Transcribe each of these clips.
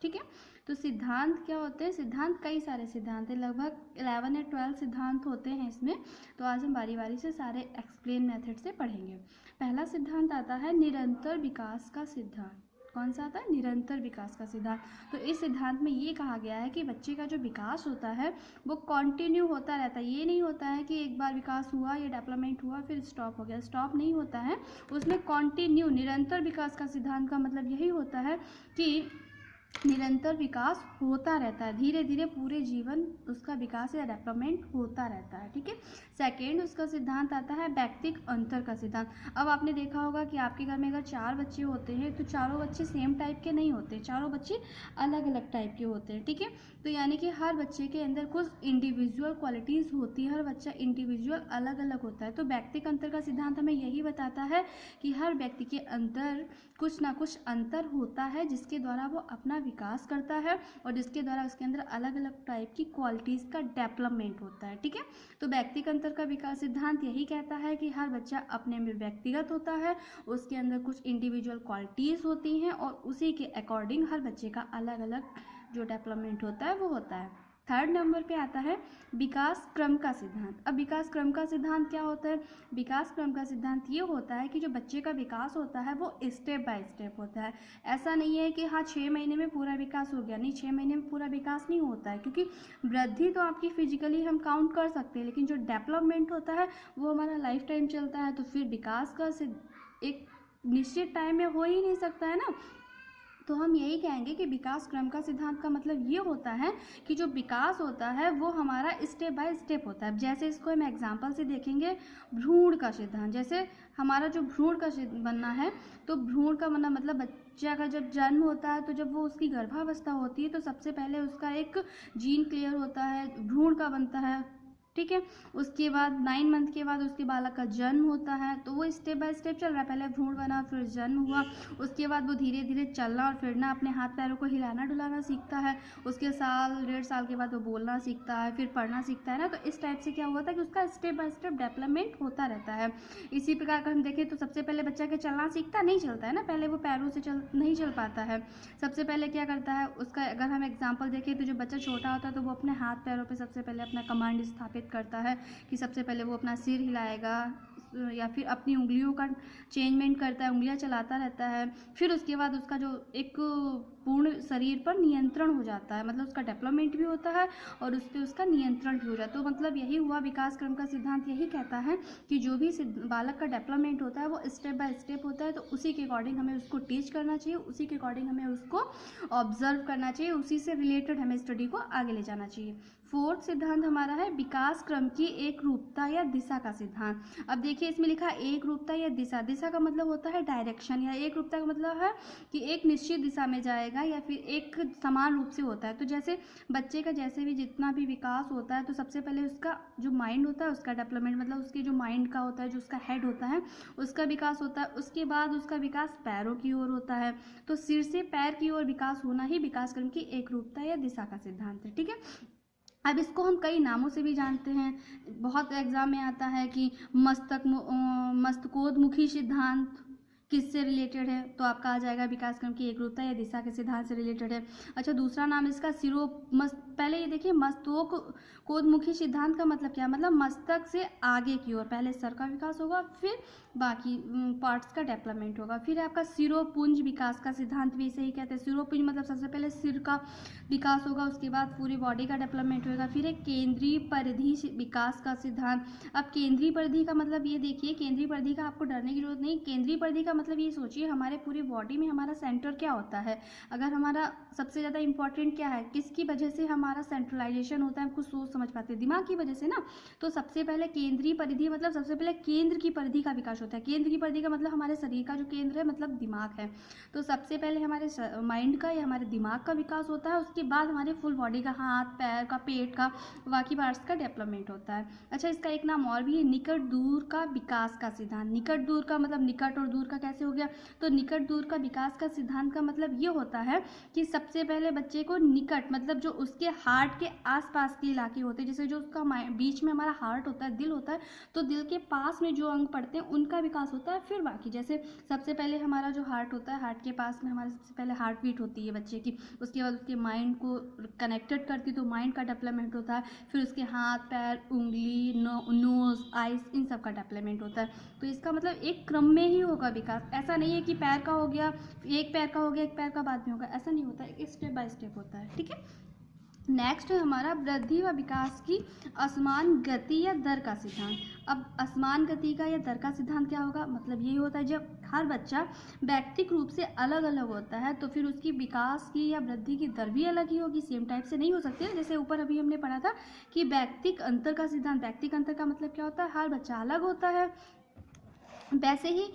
ठीक है। तो सिद्धांत क्या होते हैं? सिद्धांत कई सारे सिद्धांत हैं, लगभग 11 या 12 सिद्धांत होते हैं इसमें। तो आज हम बारी बारी से सारे एक्सप्लेन मेथड से पढ़ेंगे। पहला सिद्धांत आता है निरंतर विकास का सिद्धांत। कौन सा आता है? निरंतर विकास का सिद्धांत। तो इस सिद्धांत में ये कहा गया है कि बच्चे का जो विकास होता है वो कंटिन्यू होता रहता है। ये नहीं होता है कि एक बार विकास हुआ या डेवलपमेंट हुआ फिर स्टॉप हो गया, स्टॉप नहीं होता है उसमें, कंटिन्यू निरंतर विकास का सिद्धांत का मतलब यही होता है कि निरंतर विकास होता रहता है, धीरे धीरे पूरे जीवन उसका विकास या डेवलपमेंट होता रहता है। ठीक है। सेकेंड उसका सिद्धांत आता है व्यक्तिक अंतर का सिद्धांत। अब आपने देखा होगा कि आपके घर में अगर 4 बच्चे होते हैं तो चारों बच्चे सेम टाइप के नहीं होते, चारों बच्चे अलग अलग टाइप के होते हैं। ठीक है। तो यानी कि हर बच्चे के अंदर कुछ इंडिविजुअल क्वालिटीज़ होती है, हर बच्चा इंडिविजुअल अलग अलग होता है। तो व्यक्तिक अंतर का सिद्धांत हमें यही बताता है कि हर व्यक्ति के अंदर कुछ ना कुछ अंतर होता है जिसके द्वारा वो अपना विकास करता है और जिसके द्वारा उसके अंदर अलग अलग टाइप की क्वालिटीज़ का डेवलपमेंट होता है। ठीक है। तो व्यक्तिगत अंतर का विकास सिद्धांत यही कहता है कि हर बच्चा अपने में व्यक्तिगत होता है, उसके अंदर कुछ इंडिविजुअल क्वालिटीज़ होती हैं और उसी के अकॉर्डिंग हर बच्चे का अलग अलग जो डेवलपमेंट होता है वो होता है। थर्ड नंबर पे आता है विकास क्रम का सिद्धांत। अब विकास क्रम का सिद्धांत क्या होता है? विकास क्रम का सिद्धांत ये होता है कि जो बच्चे का विकास होता है वो स्टेप बाय स्टेप होता है। ऐसा नहीं है कि हाँ 6 महीने में पूरा विकास हो गया, नहीं 6 महीने में पूरा विकास नहीं होता है, क्योंकि वृद्धि तो आपकी फिजिकली हम काउंट कर सकते हैं लेकिन जो डेवलपमेंट होता है वो हमारा लाइफ टाइम चलता है। तो फिर विकास का एक निश्चित टाइम में हो ही नहीं सकता है ना। तो हम यही कहेंगे कि विकास क्रम का सिद्धांत का मतलब ये होता है कि जो विकास होता है वो हमारा स्टेप बाय स्टेप होता है। जैसे इसको हम एग्जांपल से देखेंगे, भ्रूण का सिद्धांत। जैसे हमारा जो भ्रूण का बनना है, तो भ्रूण का बनना मतलब बच्चा का जब जन्म होता है तो जब वो उसकी गर्भावस्था होती है तो सबसे पहले उसका एक जीन क्लियर होता है, भ्रूण का बनता है। ठीक है। उसके बाद 9 मंथ के बाद उसके बालक का जन्म होता है। तो वो स्टेप बाय स्टेप चल रहा है, पहले भ्रूण बना फिर जन्म हुआ, उसके बाद वो धीरे धीरे चलना और फिरना, अपने हाथ पैरों को हिलाना डुलाना सीखता है। उसके साल 1.5 साल के बाद वो बोलना सीखता है, फिर पढ़ना सीखता है ना। तो इस टाइप से क्या हुआ था कि उसका स्टेप बाय स्टेप डेवलपमेंट होता रहता है। इसी प्रकार का हम देखें तो सबसे पहले बच्चा के चलना सीखता नहीं चलता है ना, पहले वो पैरों से नहीं चल पाता है। सबसे पहले क्या करता है उसका, अगर हम एग्जाम्पल देखें तो जो बच्चा छोटा होता है तो वो अपने हाथ पैरों पर सबसे पहले अपना कमांड स्थापित करता है कि सबसे पहले वो अपना सिर हिलाएगा या फिर अपनी उंगलियों का चेंजमेंट करता है, उंगलियां चलाता रहता है। फिर उसके बाद उसका जो एक पूर्ण शरीर पर नियंत्रण हो जाता है, मतलब उसका डेवलपमेंट भी होता है और उस पर उसका नियंत्रण भी हो जाता है। तो मतलब यही हुआ, विकास क्रम का सिद्धांत यही कहता है कि जो भी बालक का डेवलपमेंट होता है वो स्टेप बाय स्टेप होता है। तो उसी के अकॉर्डिंग हमें उसको टीच करना चाहिए, उसी के अकॉर्डिंग हमें उसको ऑब्जर्व करना चाहिए, उसी से रिलेटेड हमें स्टडी को आगे ले जाना चाहिए। फोर्थ सिद्धांत हमारा है विकास क्रम की एक रूपता या दिशा का सिद्धांत। अब देखिए इसमें लिखा एक रूपता या दिशा। दिशा का मतलब होता है डायरेक्शन, या एक रूपता का मतलब है कि एक निश्चित दिशा में जाएगा या फिर एक समान रूप से होता है। तो जैसे बच्चे का जैसे भी जितना भी विकास होता है तो सबसे पहले उसका जो माइंड होता है उसका डेवलपमेंट, मतलब उसके जो माइंड का होता है, जो उसका हेड होता है उसका विकास होता है। उसके बाद उसका विकास पैरों की ओर होता है। तो सिर से पैर की ओर विकास होना ही विकास क्रम की एक रूपता या दिशा का सिद्धांत है। ठीक है। अब इसको हम कई नामों से भी जानते हैं, बहुत एग्जाम में आता है कि मस्तकोद्मुखी सिद्धांत किससे रिलेटेड है, तो आपका आ जाएगा विकास क्रम की एकरूपता या दिशा के सिद्धांत से रिलेटेड है। अच्छा, दूसरा नाम इसका पहले ये देखिए मस्तकोद्मुखी सिद्धांत का मतलब क्या, मतलब मस्तक से आगे की ओर पहले सर का विकास होगा फिर बाकी पार्ट्स का डेवलपमेंट होगा। फिर आपका सिरोपुंज विकास का सिद्धांत भी इसे ही कहते हैं। सिरोपुंज मतलब सबसे पहले सिर का विकास होगा, उसके बाद पूरी बॉडी का डेवलपमेंट होगा। फिर एक केंद्रीय परिधि विकास का सिद्धांत। अब केंद्रीय परिधि का मतलब ये देखिए, केंद्रीय परिधि का आपको डरने की जरूरत नहीं। केंद्रीय परिधि का मतलब ये सोचिए हमारे पूरी बॉडी में हमारा सेंटर क्या होता है, अगर हमारा सबसे ज़्यादा इंपॉर्टेंट क्या है, किसकी वजह से हमारा सेंट्रलाइजेशन होता है, हम कुछ सोच समझ पाते हैं, दिमाग की वजह से ना। तो सबसे पहले केंद्रीय परिधि मतलब सबसे पहले केंद्र की परिधि का विकास होता है। केंद्र की परिधि का मतलब हमारे शरीर का जो केंद्र है मतलब दिमाग है। तो सबसे पहले हमारे माइंड का या हमारे दिमाग का विकास होता है, उसके बाद हमारे फुल बॉडी का, हाथ पैर का, पेट का, बाकी पार्ट्स का डेवलपमेंट होता है। अच्छा, इसका एक नाम और भी है, निकट दूर का विकास का सिद्धांत। निकट दूर का मतलब निकट और दूर का कैसे हो गया? तो निकट दूर का विकास का सिद्धांत का मतलब ये होता है कि सबसे पहले बच्चे को निकट मतलब जो उसके हार्ट के आसपास के इलाके होते हैं, जैसे जो उसका बीच में हमारा हार्ट होता है, दिल होता है, तो दिल के पास में जो अंग पड़ते हैं उनका विकास होता है। फिर बाकी जैसे सबसे पहले हमारा जो हार्ट होता है, हार्ट के पास में हमारे सबसे पहले हार्ट बीट होती है बच्चे की, उसके बाद उसके माइंड को कनेक्टेड करती है, तो माइंड का डेवलपमेंट होता है। फिर उसके हाथ, पैर, उंगली, नोज, आइज, इन सब का डेवलपमेंट होता है। तो इसका मतलब एक क्रम में ही होगा विकास। ऐसा नहीं है कि पैर का हो गया, एक पैर का हो गया, एक पैर का बाद में होगा, ऐसा नहीं होता है, एक स्टेप बाय स्टेप होता है। ठीक है। नेक्स्ट है हमारा वृद्धि व विकास की असमान गति या दर का सिद्धांत। अब असमान गति का या दर का सिद्धांत क्या होगा? मतलब यही होता है जब हर बच्चा व्यक्तिक रूप से अलग अलग होता है तो फिर उसकी विकास की या वृद्धि की दर भी अलग ही होगी, सेम टाइप से नहीं हो सकती है। जैसे ऊपर अभी हमने पढ़ा था कि व्यक्तिक अंतर का सिद्धांत, व्यक्तिक अंतर का मतलब क्या होता है? हर बच्चा अलग होता है। वैसे ही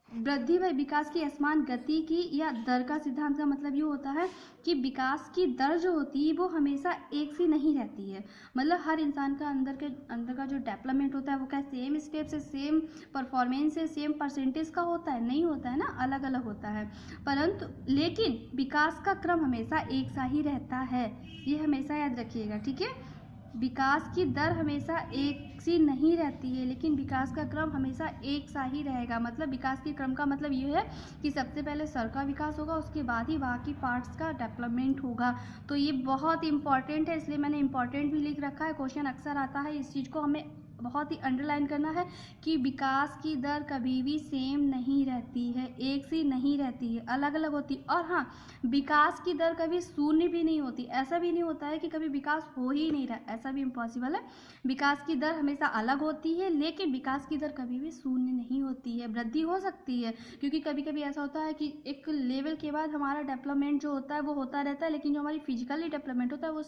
वृद्धि व विकास की असमान गति की या दर का सिद्धांत का मतलब ये होता है कि विकास की दर जो होती है वो हमेशा एक सी नहीं रहती है। मतलब हर इंसान का अंदर का जो डेवलपमेंट होता है वो क्या सेम स्टेप से, सेम परफॉर्मेंस से, सेम परसेंटेज का होता है? नहीं होता है ना, अलग अलग होता है। परंतु लेकिन विकास का क्रम हमेशा एक सा ही रहता है, ये हमेशा याद रखिएगा। ठीक है। विकास की दर हमेशा एक सी नहीं रहती है, लेकिन विकास का क्रम हमेशा एक सा ही रहेगा। मतलब विकास के क्रम का मतलब ये है कि सबसे पहले सर का विकास होगा, उसके बाद ही बाकी पार्ट्स का डेवलपमेंट होगा। तो ये बहुत इंपॉर्टेंट है, इसलिए मैंने इंपॉर्टेंट भी लिख रखा है। क्वेश्चन अक्सर आता है, इस चीज़ को हमें बहुत ही अंडरलाइन करना है कि विकास की दर कभी भी सेम नहीं रहती है, एक सी नहीं रहती है, अलग अलग होती है। और हाँ, विकास की दर कभी शून्य भी नहीं होती। ऐसा भी नहीं होता है कि कभी विकास हो ही नहीं रहा, ऐसा भी इम्पॉसिबल है। विकास की दर हमेशा अलग होती है, लेकिन विकास की दर कभी भी शून्य नहीं होती है। वृद्धि हो सकती है, क्योंकि कभी कभी ऐसा होता है कि एक लेवल के बाद हमारा डेवलपमेंट जो होता है वो होता रहता है, लेकिन जो हमारी फिजिकली डेवलपमेंट होता है वो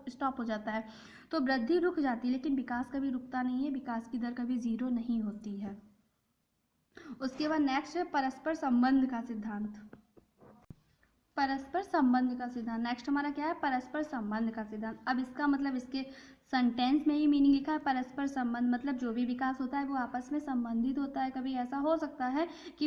स्टॉप हो जाता है। तो वृद्धि रुक जाती है, लेकिन विकास कभी रुकता नहीं है, विकास की दर कभी जीरो नहीं होती है। उसके बाद नेक्स्ट है परस्पर संबंध का सिद्धांत। परस्पर संबंध का सिद्धांत नेक्स्ट हमारा क्या है? परस्पर संबंध का सिद्धांत। अब इसका मतलब इसके सेंटेंस में ही मीनिंग लिखा है, परस्पर संबंध मतलब जो भी विकास होता है वो आपस में संबंधित होता है। कभी ऐसा हो सकता है कि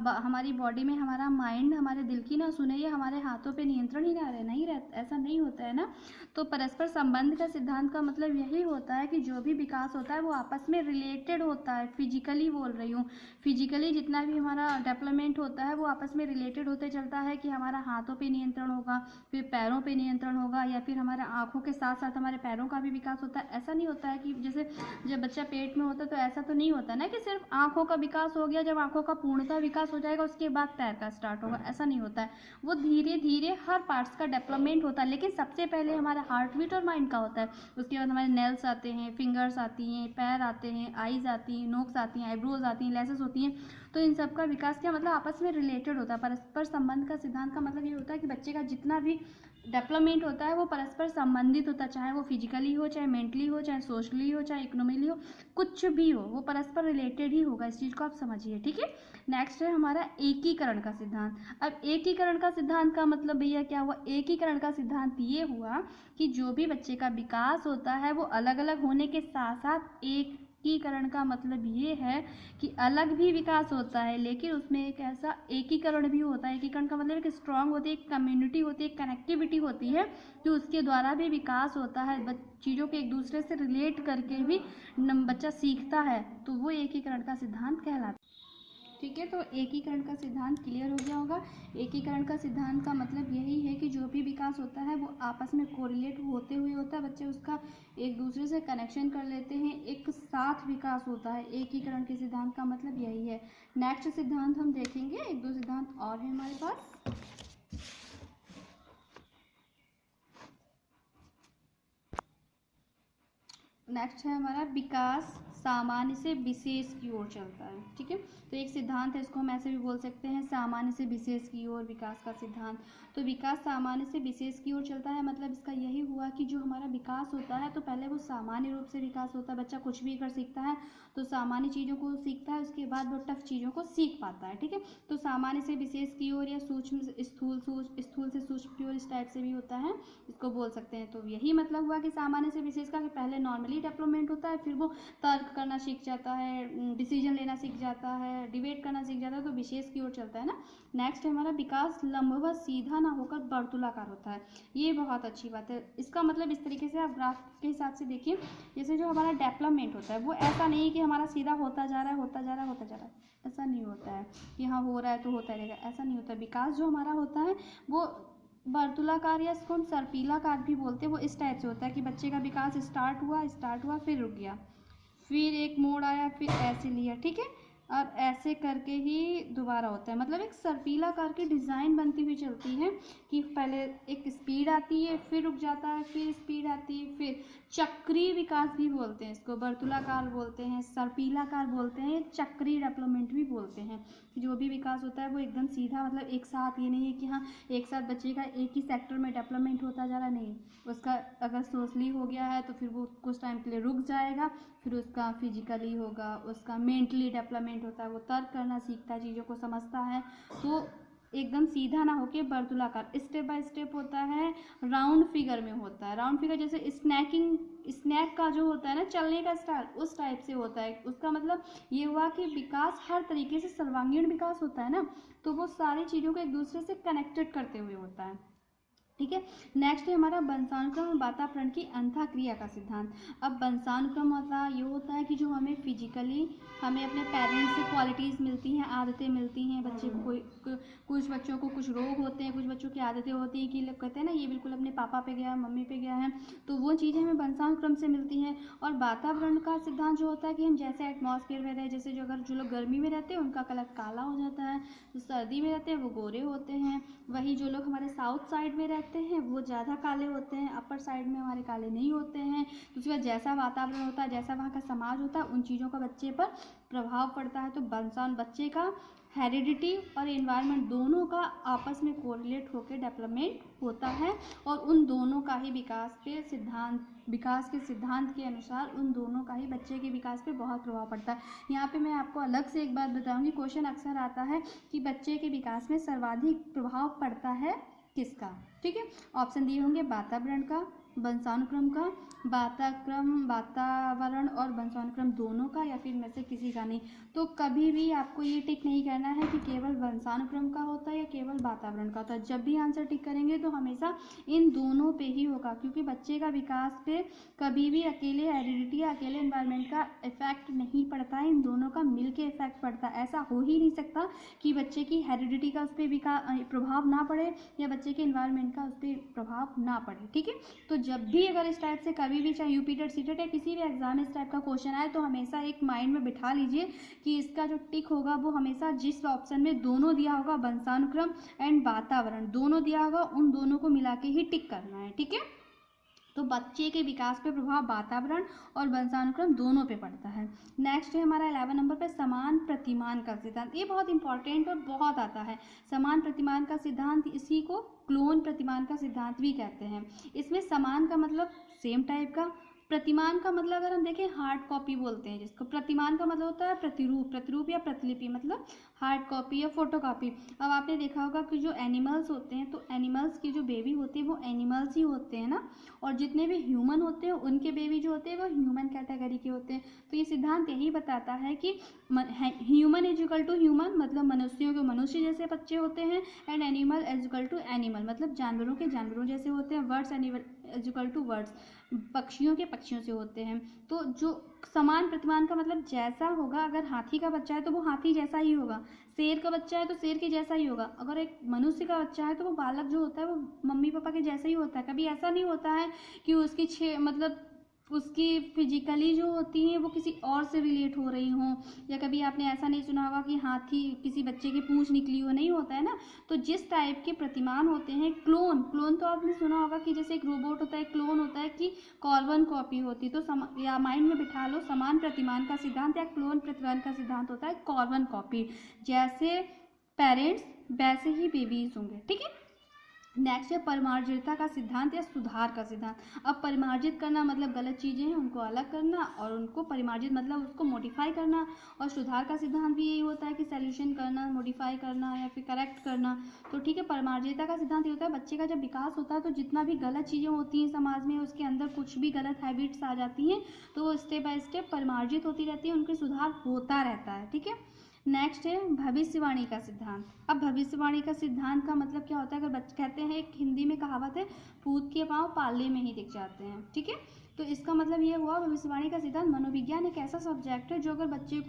हमारी बॉडी में हमारा माइंड हमारे दिल की ना सुने, या हमारे हाथों पे नियंत्रण ही ना रहे, नहीं रहता, ऐसा नहीं होता है ना। तो परस्पर संबंध का सिद्धांत का मतलब यही होता है कि जो भी विकास होता है वो आपस में रिलेटेड होता है। फिजिकली बोल रही हूँ, फिजिकली जितना भी हमारा डेवलपमेंट होता है वो आपस में रिलेटेड होते चलता है कि हमारा हाथों पे नियंत्रण होगा, फिर पैरों पे नियंत्रण होगा, या फिर हमारे आँखों के साथ साथ हमारे पैरों का भी विकास होता है। ऐसा नहीं होता है कि जैसे जब बच्चा पेट में होता है तो ऐसा तो नहीं होता ना कि सिर्फ आँखों का विकास हो गया, जब आँखों का पूर्णतः विकास हो जाएगा उसके बाद पैर का स्टार्ट होगा, ऐसा नहीं होता है। वो धीरे धीरे हर पार्ट्स का डेवलपमेंट होता है, लेकिन सबसे पहले हमारा हार्ट बीट और माइंड का होता है। उसके बाद हमारे नेल्स आते हैं, फिंगर्स आती हैं, पैर आते हैं, आईज आती हैं, नोक्स आती हैं, आईब्रोज आती हैं, लेसेस होती हैं। तो इन सब का विकास क्या मतलब आपस में रिलेटेड होता है। परस्पर संबंध का सिद्धांत का मतलब ये होता है कि बच्चे का जितना भी डेवलपमेंट होता है वो परस्पर संबंधित होता है, चाहे वो फिजिकली हो, चाहे मेंटली हो, चाहे सोशली हो, चाहे इकोनॉमिकली हो, कुछ भी हो, वो परस्पर रिलेटेड ही होगा। इस चीज़ को आप समझिए। ठीक है। नेक्स्ट है हमारा एकीकरण का सिद्धांत। अब एकीकरण का सिद्धांत का मतलब भैया क्या हुआ? एकीकरण का सिद्धांत ये हुआ कि जो भी बच्चे का विकास होता है वो अलग अलग होने के साथ साथ एकीकरण का मतलब ये है कि अलग भी विकास होता है, लेकिन उसमें एक ऐसा एकीकरण भी होता है। एकीकरण का मतलब एक स्ट्रांग होती है, एक कम्युनिटी होती है, एक कनेक्टिविटी होती है कि उसके द्वारा भी विकास होता है। चीज़ों के एक दूसरे से रिलेट करके भी बच्चा सीखता है, तो वो एकीकरण का सिद्धांत कहलाता है। ठीक है। तो एकीकरण का सिद्धांत क्लियर हो गया होगा। एकीकरण का सिद्धांत का मतलब यही है कि जो भी विकास होता है वो आपस में कोरिलेट होते हुए होता है, बच्चे उसका एक दूसरे से कनेक्शन कर लेते हैं, एक साथ विकास होता है। एकीकरण के सिद्धांत का मतलब यही है। नेक्स्ट सिद्धांत हम देखेंगे, एक दो सिद्धांत और है हमारे पास। नेक्स्ट है हमारा विकास सामान्य से विशेष की ओर चलता है। ठीक है। तो एक सिद्धांत है, इसको हम ऐसे भी बोल सकते हैं, सामान्य से विशेष की ओर विकास का सिद्धांत। तो विकास सामान्य से विशेष की ओर चलता है, मतलब इसका यही हुआ कि जो हमारा विकास होता है तो पहले वो सामान्य रूप से विकास होता है। बच्चा कुछ भी कर सीखता है तो सामान्य चीज़ों को सीखता है, उसके बाद वो टफ चीज़ों को सीख पाता है। ठीक है। तो सामान्य से विशेष की ओर या स्थूल से सूक्ष्म की ओर इस टाइप से भी होता है, इसको बोल सकते हैं। तो यही मतलब हुआ कि सामान्य से विशेष का कि पहले नॉर्मली डेवलपमेंट होता है, फिर वो तर्क करना सीख जाता है, डिसीजन लेना सीख जाता है, डिबेट करना सीख जाता है, तो विशेष की ओर चलता है ना। नेक्स्ट है हमारा विकास लंबवत सीधा ना होकर वर्तुलाकार होता है। ये बहुत अच्छी बात है। इसका मतलब इस तरीके से आप ग्राफ के हिसाब से देखिए, जैसे जो हमारा डेवलपमेंट होता है वो ऐसा नहीं कि हमारा सीधा होता जा रहा है, होता जा रहा है, होता जा रहा है, ऐसा नहीं होता है कि हाँ हो रहा है तो होता रहेगा, ऐसा नहीं होता। विकास जो हमारा होता है वो वर्तुलाकार या इसको हम सर्पिलाकार भी बोलते हैं, वो इस टाइप से होता है कि बच्चे का विकास स्टार्ट हुआ फिर रुक गया, फिर एक मोड़ आया, फिर ऐसे लिया, ठीक है, और ऐसे करके ही दोबारा होता है। मतलब एक सर्पिलाकार की डिज़ाइन बनती हुई चलती है कि पहले एक स्पीड आती है, फिर रुक जाता है, फिर स्पीड आती है, फिर चक्रीय विकास भी बोलते हैं इसको, वर्तुलाकार बोलते हैं, सर्पिलाकार बोलते हैं, चक्रीय डेवलपमेंट भी बोलते हैं। जो भी विकास होता है वो एकदम सीधा, मतलब एक साथ, ये नहीं है कि हाँ एक साथ बच्चे का एक ही सेक्टर में डेवलपमेंट होता जा रहा, नहीं। उसका अगर सोशली हो गया है तो फिर वो कुछ टाइम के लिए रुक जाएगा, फिर उसका फिजिकली होगा, उसका मेंटली डेवलपमेंट होता है, वो तर्क करना सीखता है, चीज़ों को समझता है, तो एकदम सीधा ना होके वर्तुलाकार स्टेप बाय स्टेप होता है, राउंड फिगर में होता है। राउंड फिगर जैसे स्नैक का जो होता है ना चलने का स्टाइल, उस टाइप से होता है। उसका मतलब ये हुआ कि विकास हर तरीके से सर्वांगीण विकास होता है ना, तो वो सारी चीज़ों को एक दूसरे से कनेक्टेड करते हुए होता है, ठीक है। नेक्स्ट है हमारा वंशानुक्रम और वातावरण की अंतःक्रिया का सिद्धांत। अब वंशानुक्रम ये होता है कि जो हमें फिजिकली हमें अपने पेरेंट्स से क्वालिटीज़ मिलती हैं, आदतें मिलती हैं। बच्चे को कुछ बच्चों को कुछ रोग होते हैं, कुछ बच्चों की आदतें होती हैं कि लोग कहते हैं ना ये बिल्कुल अपने पापा पे गया है, मम्मी पे गया है, तो वो चीज़ें हमें वंशानुक्रम से मिलती हैं। और वातावरण का सिद्धांत जो होता है कि हम जैसे एटमॉस्फेयर में रहे, जैसे जो अगर जो लोग गर्मी में रहते हैं उनका कलर काला हो जाता है, जो सर्दी में रहते हैं वो गोरे होते हैं, वही जो लोग हमारे साउथ साइड में रहते हैं वो ज़्यादा काले होते हैं, अपर साइड में हमारे काले नहीं होते हैं। तो उसके बाद जैसा वातावरण होता है, जैसा वहाँ का समाज होता है, उन चीज़ों का बच्चे पर प्रभाव पड़ता है। तो बच्चे का हेरिडिटी और एनवायरनमेंट दोनों का आपस में कोरिलेट होकर डेवलपमेंट होता है, और उन दोनों का ही विकास के सिद्धांत के अनुसार उन दोनों का ही बच्चे के विकास पे बहुत प्रभाव पड़ता है। यहाँ पे मैं आपको अलग से एक बात बताऊंगी, क्वेश्चन अक्सर आता है कि बच्चे के विकास में सर्वाधिक प्रभाव पड़ता है किसका, ठीक है। ऑप्शन दिए होंगे वातावरण का, वंशानुक्रम का, वातावरण और वंशानुक्रम दोनों का, या फिर में से किसी का नहीं। तो कभी भी आपको ये टिक नहीं करना है कि केवल वंशानुक्रम का होता है या केवल वातावरण का होता है। जब भी आंसर टिक करेंगे तो हमेशा इन दोनों पे ही होगा, क्योंकि बच्चे का विकास पे कभी भी अकेले हेरिडिटी या अकेले एनवायरनमेंट का इफेक्ट नहीं पड़ता है, इन दोनों का मिल के इफेक्ट पड़ता है। ऐसा हो ही नहीं सकता कि बच्चे की हेरिडिटी का उस पर प्रभाव ना पड़े या बच्चे के एनवायरनमेंट का उस पर प्रभाव ना पड़े, ठीक है। तो जब भी अगर इस टाइप से कभी भी चाहे यूपीटेट सीटेट या किसी भी एग्जाम में इस टाइप का क्वेश्चन आए तो हमेशा एक माइंड में बिठा लीजिए कि इसका जो टिक होगा वो हमेशा जिस ऑप्शन में दोनों दिया होगा, वंशानुक्रम एंड वातावरण दोनों दिया होगा, उन दोनों को मिला के ही टिक करना है, ठीक है। तो बच्चे के विकास पे प्रभाव वातावरण और वंशानुक्रम दोनों पे पड़ता है। नेक्स्ट है हमारा 11 नंबर पे समान प्रतिमान का सिद्धांत। ये बहुत इंपॉर्टेंट और बहुत आता है। समान प्रतिमान का सिद्धांत, इसी को क्लोन प्रतिमान का सिद्धांत भी कहते हैं। इसमें समान का मतलब सेम टाइप का, प्रतिमान का मतलब अगर हम देखें हार्ड कॉपी बोलते हैं जिसको, प्रतिमान का मतलब होता है प्रतिरूप या प्रतिलिपि, मतलब हार्ड कॉपी या फोटो कॉपी। अब आपने देखा होगा कि जो एनिमल्स होते हैं तो एनिमल्स की जो बेबी होती है वो एनिमल्स ही होते हैं ना, और जितने भी ह्यूमन होते हैं उनके बेबी जो होते हैं वो ह्यूमन कैटेगरी के होते हैं। तो ये सिद्धांत यही बताता है कि human is equal to human, मतलब मनुष्यों के मनुष्य जैसे बच्चे होते हैं, and animal is equal to animal, मतलब जानवरों के जानवरों जैसे होते हैं, words animal is equal to words, पक्षियों के पक्षियों से होते हैं। तो जो समान प्रतिमान का मतलब जैसा होगा, अगर हाथी का बच्चा है तो वो हाथी जैसा ही होगा, शेर का बच्चा है तो शेर के जैसा ही होगा, अगर एक मनुष्य का बच्चा है तो वो बालक जो होता है वो मम्मी पापा के जैसा ही होता है। कभी ऐसा नहीं होता है कि उसकी मतलब उसकी फिजिकली जो होती हैं वो किसी और से रिलेट हो रही हों, या कभी आपने ऐसा नहीं सुना होगा कि हाथी किसी बच्चे की पूंछ निकली हो, नहीं होता है ना। तो जिस टाइप के प्रतिमान होते हैं, क्लोन तो आपने सुना होगा कि जैसे एक रोबोट होता है, क्लोन होता है कि कार्बन कॉपी होती, तो या माइंड में बिठा लो, समान प्रतिमान का सिद्धांत या क्लोन प्रतिमान का सिद्धांत होता है कार्बन कॉपी। जैसे पेरेंट्स वैसे ही बेबीज होंगे, ठीक है। नेक्स्ट है परिमार्जितता का सिद्धांत या सुधार का सिद्धांत। अब परिमार्जित करना मतलब गलत चीज़ें हैं उनको अलग करना, और उनको परिमार्जित मतलब उसको मॉडिफाई करना, और सुधार का सिद्धांत भी यही होता है कि सॉल्यूशन करना, मॉडिफाई करना या फिर करेक्ट करना। तो ठीक है, परिमार्जितता का सिद्धांत ये होता है बच्चे का जब विकास होता है तो जितना भी गलत चीज़ें होती हैं समाज में, उसके अंदर कुछ भी गलत हैबिट्स आ जाती हैं तो वो स्टेप बाय स्टेप परिमार्जित होती रहती है, उनके सुधार होता रहता है। ठीक है, नेक्स्ट है भविष्यवाणी का सिद्धांत। अब भविष्यवाणी का सिद्धांत का मतलब क्या होता है, अगर बच्चे कहते हैं, एक हिंदी में कहावत है, पूत के पाँव पाले में ही दिख जाते हैं। ठीक है, तो इसका मतलब ये हुआ भविष्यवाणी का सिद्धांत। मनोविज्ञान एक ऐसा सब्जेक्ट है जो अगर बच्चे को